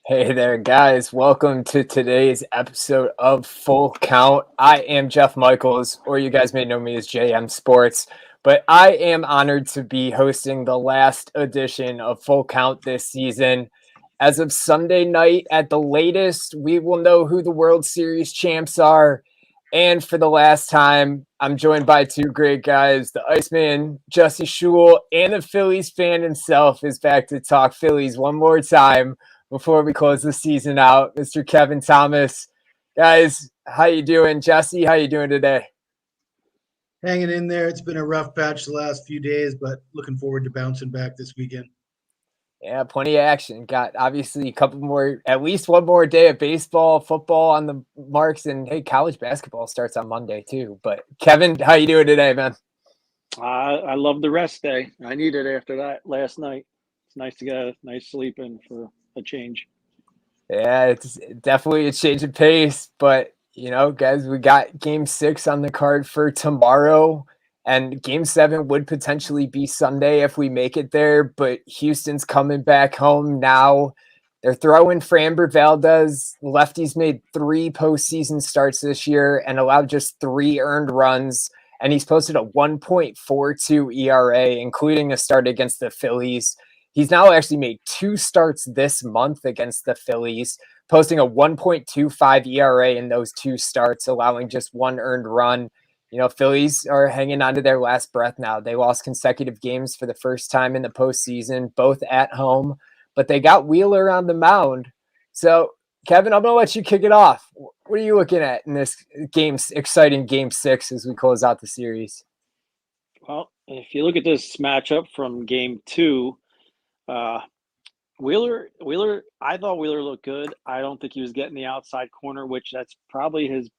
Hey there, guys. Welcome to today's episode of Full Count. I am Jeff Michaels, or you guys may know me as JM Sports, but I am honored to be hosting the last edition of Full Count this season. As of Sunday night at the latest, we will know who the World Series champs are. And for the last time, I'm joined by two great guys. The Iceman, Justin Schule, and the Phillies fan himself is back to talk Phillies one more time before we close the season out. Mr. Kevin Thomas. Guys, how you doing? Jesse, how you doing today? Hanging in there. It's been a rough patch the last few days, but looking forward to bouncing back this weekend. Yeah, plenty of action. Got obviously a couple more, at least one more day of baseball, football on the marks, and hey, college basketball starts on Monday too. But Kevin, how you doing today, man? I love the rest day. I needed it after that last night. It's nice to get a nice sleep in for a change. Yeah, it's definitely a change of pace, but guys, we got game 6 on the card for tomorrow, and game 7 would potentially be Sunday if we make it there, but Houston's coming back home now. They're throwing Framber Valdez. Lefty's made 3 postseason starts this year and allowed just 3 earned runs, and he's posted a 1.42 ERA, including a start against the Phillies. He's now actually made 2 starts this month against the Phillies, posting a 1.25 ERA in those 2 starts, allowing just 1 earned run. Phillies are hanging on to their last breath now. They lost consecutive games for the first time in the postseason, both at home, but they got Wheeler on the mound. So, Kevin, I'm going to let you kick it off. What are you looking at in this exciting game 6 as we close out the series? Well, if you look at this matchup from game 2, uh, Wheeler, I thought Wheeler looked good. I don't think he was getting the outside corner, which that's probably his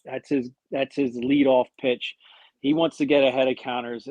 leadoff pitch. He wants to get ahead of counters.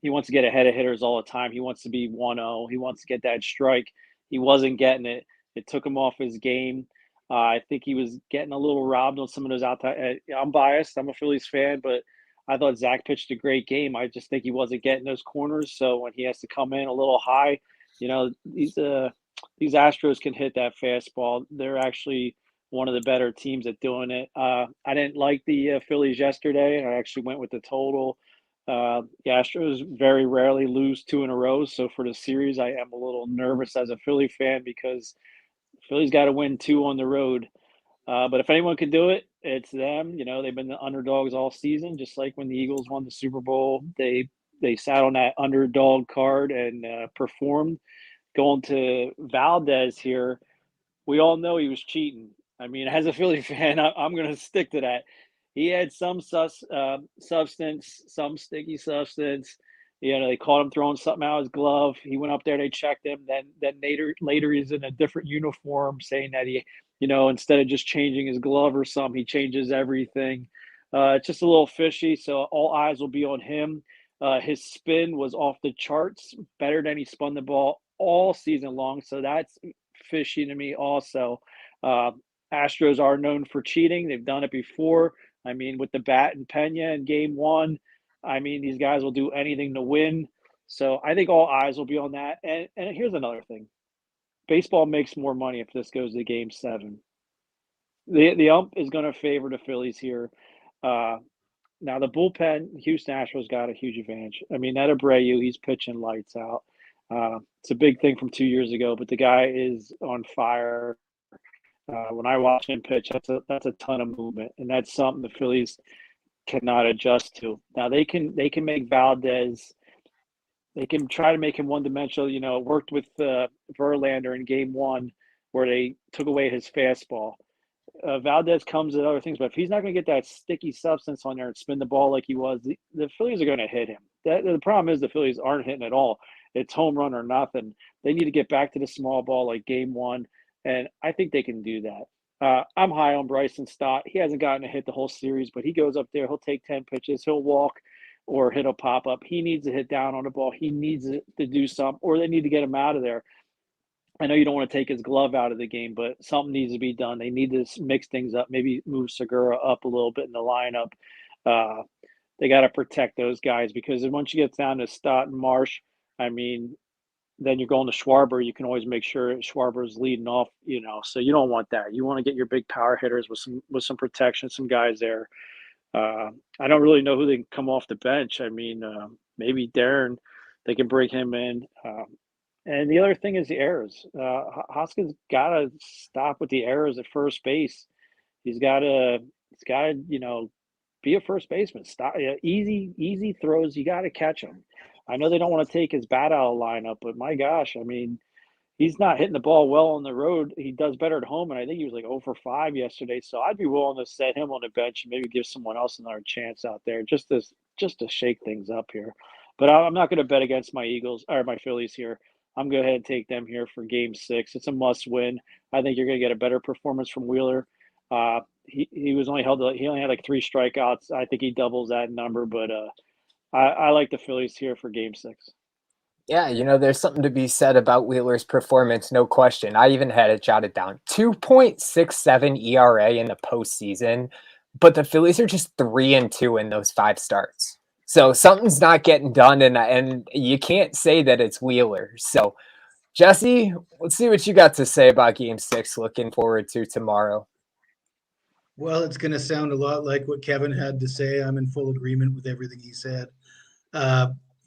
He wants to get ahead of hitters all the time. He wants to be 1-0. He wants to get that strike. He wasn't getting it. It took him off his game. I think he was getting a little robbed on some of those outside. I'm biased. I'm a Phillies fan, but I thought Zach pitched a great game. I just think he wasn't getting those corners. So when he has to come in a little high, these Astros can hit that fastball. They're actually one of the better teams at doing it. I didn't like the Phillies yesterday. I actually went with the total. The Astros very rarely lose 2 in a row. So for the series, I am a little nervous as a Philly fan because Philly's got to win 2 on the road. But if anyone could do it, it's them. They've been the underdogs all season, just like when the Eagles won the Super Bowl. They sat on that underdog card and performed. Going to Valdez here, we all know he was cheating. I mean, as a Philly fan, I'm going to stick to that. He had some substance, some sticky substance. They caught him throwing something out of his glove. He went up there, they checked him. Then later he's in a different uniform, saying that he, instead of just changing his glove or something, he changes everything. It's just a little fishy. So all eyes will be on him. His spin was off the charts, better than he spun the ball all season long. So that's fishy to me also. Uh, Astros are known for cheating. They've done it before. I mean, with the bat and Pena in game 1, I mean, these guys will do anything to win. So I think all eyes will be on that. And here's another thing. Baseball makes more money if this goes to game 7. The ump is going to favor the Phillies here. Uh, Now the bullpen, Houston Astros got a huge advantage. I mean, that Abreu, he's pitching lights out. It's a big thing from 2 years ago, but the guy is on fire. When I watch him pitch, that's a ton of movement, and that's something the Phillies cannot adjust to. Now they can make Valdez. They can try to make him one dimensional. It worked with Verlander in game 1, where they took away his fastball. Valdez comes at other things, but if he's not going to get that sticky substance on there and spin the ball like he was, the Phillies are going to hit him. The problem is the Phillies aren't hitting at all. It's home run or nothing. They need to get back to the small ball like game 1, and I think they can do that. I'm high on Bryson Stott. He hasn't gotten a hit the whole series, but he goes up there. He'll take 10 pitches. He'll walk or hit a pop-up. He needs to hit down on the ball. He needs to do something, or they need to get him out of there. I know you don't want to take his glove out of the game, but something needs to be done. They need to mix things up, maybe move Segura up a little bit in the lineup. Uh, they got to protect those guys because once you get down to Stott and Marsh, I mean, then you're going to Schwarber. You can always make sure Schwarber's leading off, so you don't want that. You want to get your big power hitters with some protection, some guys there. I don't really know who they can come off the bench. I mean, maybe Darren, they can bring him in. And the other thing is the errors. Hoskins got to stop with the errors at first base. He's got to, be a first baseman. Stop easy throws. You got to catch them. I know they don't want to take his bat out of the lineup, but my gosh, I mean, he's not hitting the ball well on the road. He does better at home, and I think he was like 0 for 5 yesterday. So I'd be willing to set him on the bench and maybe give someone else another chance out there just to shake things up here. But I'm not going to bet against my Eagles or my Phillies here. I'm going to go ahead and take them here for Game 6. It's a must-win. I think you're going to get a better performance from Wheeler. He was only he only had like 3 strikeouts. I think he doubles that number, but I like the Phillies here for Game 6. Yeah, there's something to be said about Wheeler's performance, no question. I even had it jotted down. 2.67 ERA in the postseason, but the Phillies are just 3-2 in those 5 starts. So something's not getting done, and you can't say that it's Wheeler. So, Jesse, let's see what you got to say about Game 6. Looking forward to tomorrow. Well, it's going to sound a lot like what Kevin had to say. I'm in full agreement with everything he said.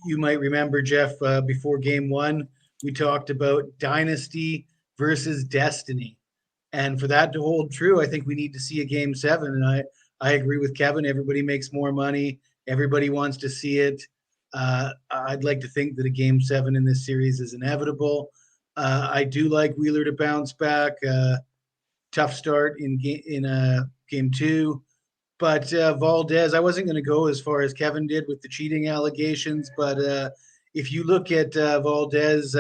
You might remember, Jeff, before Game 1, we talked about dynasty versus destiny. And for that to hold true, I think we need to see a Game 7. And I agree with Kevin. Everybody makes more money. Everybody wants to see it. I'd like to think that a Game 7 in this series is inevitable. I do like Wheeler to bounce back. Tough start in Game 2. But Valdez, I wasn't going to go as far as Kevin did with the cheating allegations. But if you look at Valdez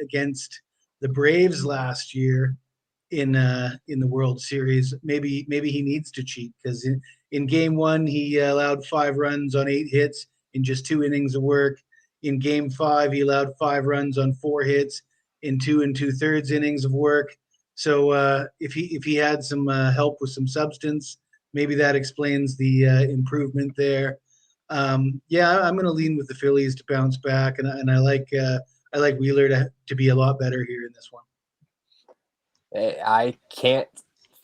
against the Braves last year in the World Series, maybe he needs to cheat, because in Game 1 he allowed 5 runs on 8 hits in just 2 innings of work. In Game 5 he allowed 5 runs on 4 hits in 2 2/3 innings of work. So if he had some help with some substance, maybe that explains the improvement there. I'm going to lean with the Phillies to bounce back, and I like Wheeler to be a lot better here in this one. I can't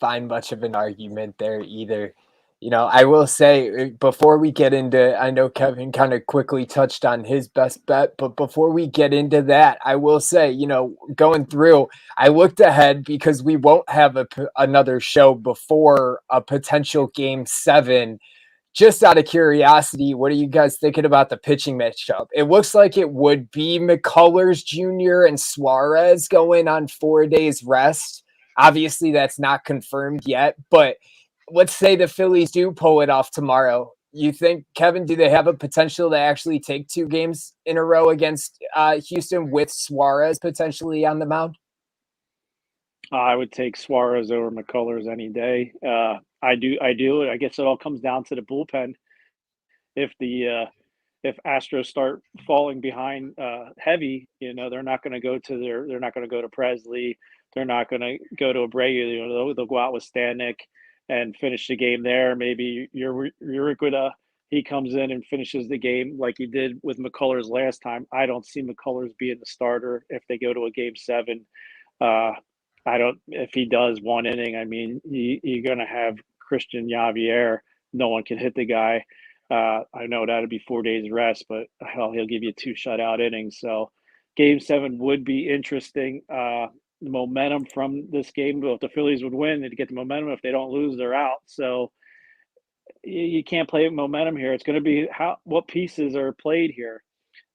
find much of an argument there either. I will say, before we get into, I know Kevin kind of quickly touched on his best bet, but before we get into that, I will say, going through, I looked ahead because we won't have another show before a potential Game 7. Just out of curiosity, what are you guys thinking about the pitching matchup? It looks like it would be McCullers Jr. and Suarez going on 4 days rest. Obviously, that's not confirmed yet, but let's say the Phillies do pull it off tomorrow. You think, Kevin, do they have a potential to actually take 2 games in a row against Houston with Suarez potentially on the mound? I would take Suarez over McCullers any day. I do. I guess it all comes down to the bullpen. If Astros start falling behind heavy, they're not going to go to they're not going to go to Presley. They're not going to go to Abreu. They'll go out with Stanek and finish the game there. Maybe Uriquita, he comes in and finishes the game like he did with McCullers last time. I don't see McCullers being the starter if they go to a Game 7. I don't. If he does 1 inning, I mean, you're going to have Christian Javier. No one can hit the guy. I know that'll be 4 days rest, but hell, he'll give you 2 shutout innings. So Game 7 would be interesting. The momentum from this game, if the Phillies would win, they'd get the momentum. If they don't lose, they're out. So you can't play momentum here. It's going to be what pieces are played here.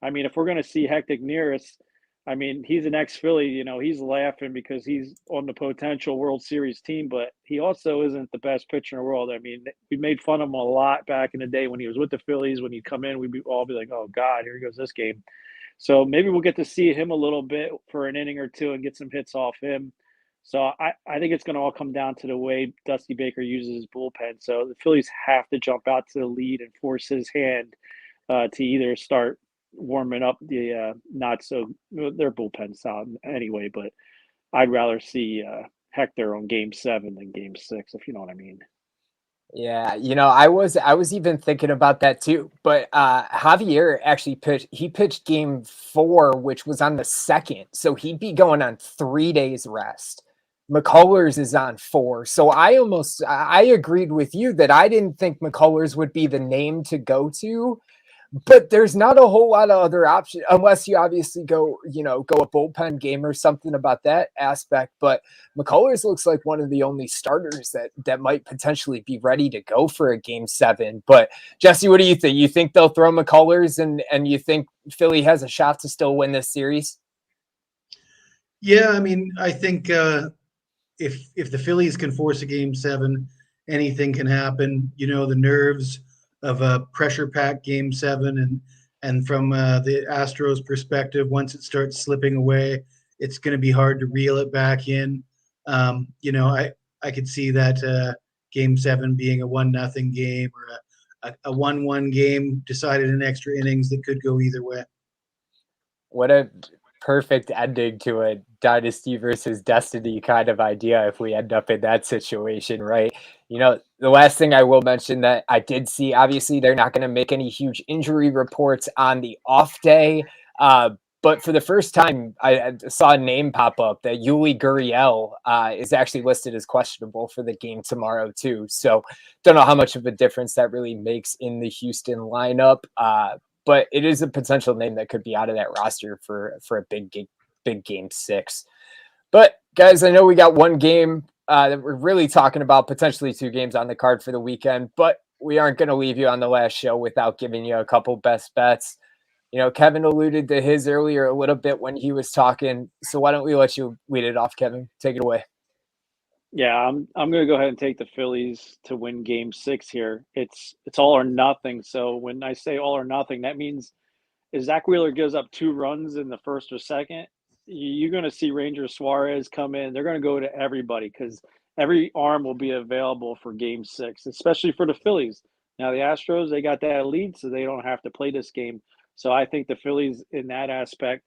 I mean, if we're going to see Hectic Nearest, I mean, he's an ex-Philly. He's laughing because he's on the potential World Series team, but he also isn't the best pitcher in the world. I mean, we made fun of him a lot back in the day when he was with the Phillies. When he'd come in, we'd all be like, oh, God, here goes this game. So maybe we'll get to see him a little bit for an inning or 2 and get some hits off him. So I think it's going to all come down to the way Dusty Baker uses his bullpen. So the Phillies have to jump out to the lead and force his hand to either start warming up the their bullpen sound anyway, but I'd rather see Hector on Game 7 than Game 6, if you know what I mean. Yeah, I was even thinking about that too. But Javier actually pitched game 4, which was on the 2nd. So he'd be going on 3 days rest. McCullers is on 4. So I agreed with you that I didn't think McCullers would be the name to go to. But there's not a whole lot of other options unless you obviously go a bullpen game or something about that aspect. But McCullers looks like one of the only starters that might potentially be ready to go for a game 7. But Jesse, what do you think? You think they'll throw McCullers and you think Philly has a shot to still win this series? Yeah, I mean, I think if the Phillies can force a game 7, anything can happen. The nerves of a pressure-packed game 7, and from the Astros' perspective, once it starts slipping away, it's going to be hard to reel it back in. I could see that game 7 being a 1-0 game or a 1-1 game decided in extra innings that could go either way. What a perfect ending to a dynasty versus destiny kind of idea if we end up in that situation, right? The last thing I will mention that I did see, obviously, they're not going to make any huge injury reports on the off day. But for the first time, I saw a name pop up that Yuli Gurriel is actually listed as questionable for the game tomorrow, too. So don't know how much of a difference that really makes in the Houston lineup. But it is a potential name that could be out of that roster for a big game 6. But guys, I know we got one game that we're really talking about, potentially 2 games on the card for the weekend, but we aren't going to leave you on the last show without giving you a couple best bets. Kevin alluded to his earlier a little bit when he was talking. So why don't we let you lead it off, Kevin? Take it away. Yeah, I'm going to go ahead and take the Phillies to win game 6 here. It's all or nothing. So when I say all or nothing, that means if Zach Wheeler gives up 2 runs in the first or second, you're going to see Ranger Suarez come in. They're going to go to everybody because every arm will be available for game 6, especially for the Phillies. Now, the Astros, they got that lead, so they don't have to play this game. So I think the Phillies, in that aspect,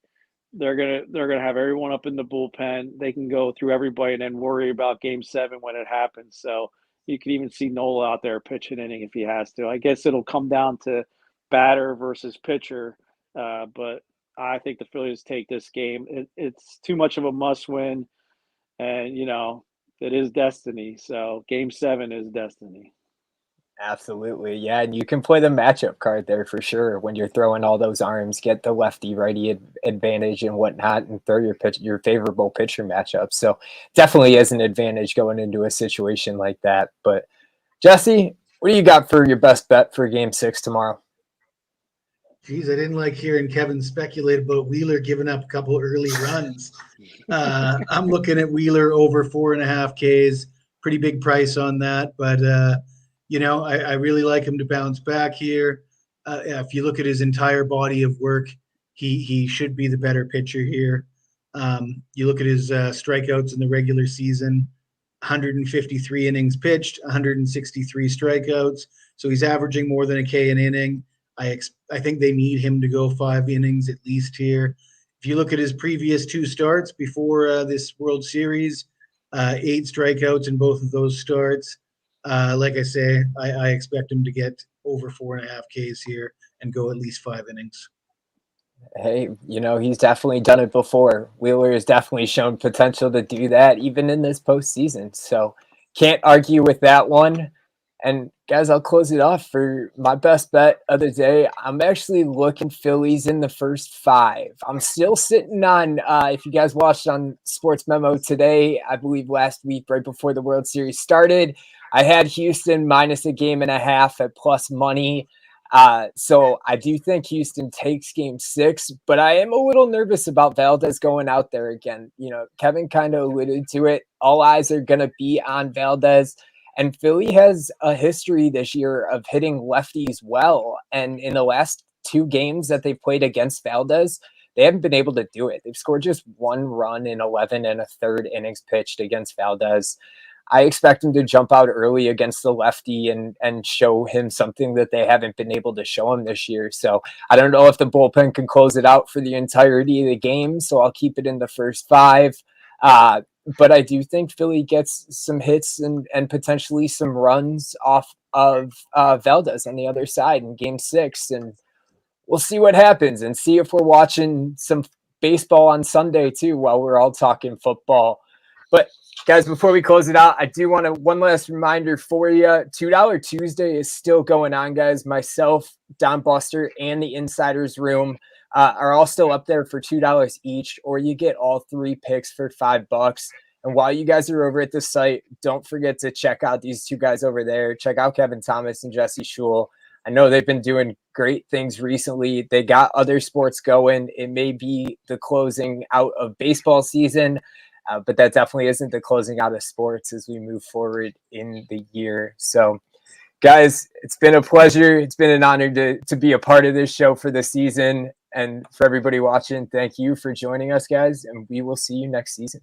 they're gonna have everyone up in the bullpen. They can go through everybody and then worry about game 7 when it happens. So you can even see Nola out there pitch an inning if he has to. I guess it'll come down to batter versus pitcher, but I think the Phillies take this game. It's too much of a must-win, and it is destiny. So game 7 is destiny. Absolutely. Yeah. And you can play the matchup card there for sure when you're throwing all those arms, get the lefty righty advantage and whatnot, and throw your favorable pitcher matchup. So definitely is an advantage going into a situation like that. But Jesse, what do you got for your best bet for game 6 tomorrow? Geez, I didn't like hearing Kevin speculate about Wheeler giving up a couple early runs. I'm looking at Wheeler over 4.5 Ks. Pretty big price on that, but I really like him to bounce back here. If you look at his entire body of work, he should be the better pitcher here. You look at his strikeouts in the regular season, 153 innings pitched, 163 strikeouts. So he's averaging more than a K an inning. I think they need him to go 5 innings at least here. If you look at his previous 2 starts before this World Series, 8 strikeouts in both of those starts. Like I say, I expect him to get over 4.5 Ks here and go at least 5 innings. Hey, he's definitely done it before. Wheeler has definitely shown potential to do that even in this postseason. So can't argue with that one. And guys, I'll close it off for my best bet of the day. I'm actually looking Phillies in the first 5. I'm still sitting on, if you guys watched on SportsMemo today, I believe last week, right before the World Series started, I had Houston minus a game and a half at plus money. So I do think Houston takes game 6, but I am a little nervous about Valdez going out there again. Kevin kind of alluded to it. All eyes are going to be on Valdez. And Philly has a history this year of hitting lefties well. And in the last 2 games that they've played against Valdez, they haven't been able to do it. They've scored just 1 run in 11 and a third innings pitched against Valdez. I expect him to jump out early against the lefty and show him something that they haven't been able to show him this year. So I don't know if the bullpen can close it out for the entirety of the game. So I'll keep it in the first 5. but I do think Philly gets some hits and potentially some runs off of Valdez on the other side in Game 6, and we'll see what happens and see if we're watching some baseball on Sunday too while we're all talking football. But guys, before we close it out, I do want to one last reminder for you. $2 Tuesday is still going on, guys. Myself, Don Buster, and the Insiders Room are all still up there for $2 each, or you get all 3 picks for $5. And while you guys are over at the site, don't forget to check out these 2 guys over there. Check out Kevin Thomas and Jesse Schule. I know they've been doing great things recently. They got other sports going. It may be the closing out of baseball season, but that definitely isn't the closing out of sports as we move forward in the year. So, guys, it's been a pleasure. It's been an honor to be a part of this show for the season. And for everybody watching, thank you for joining us, guys. And we will see you next season.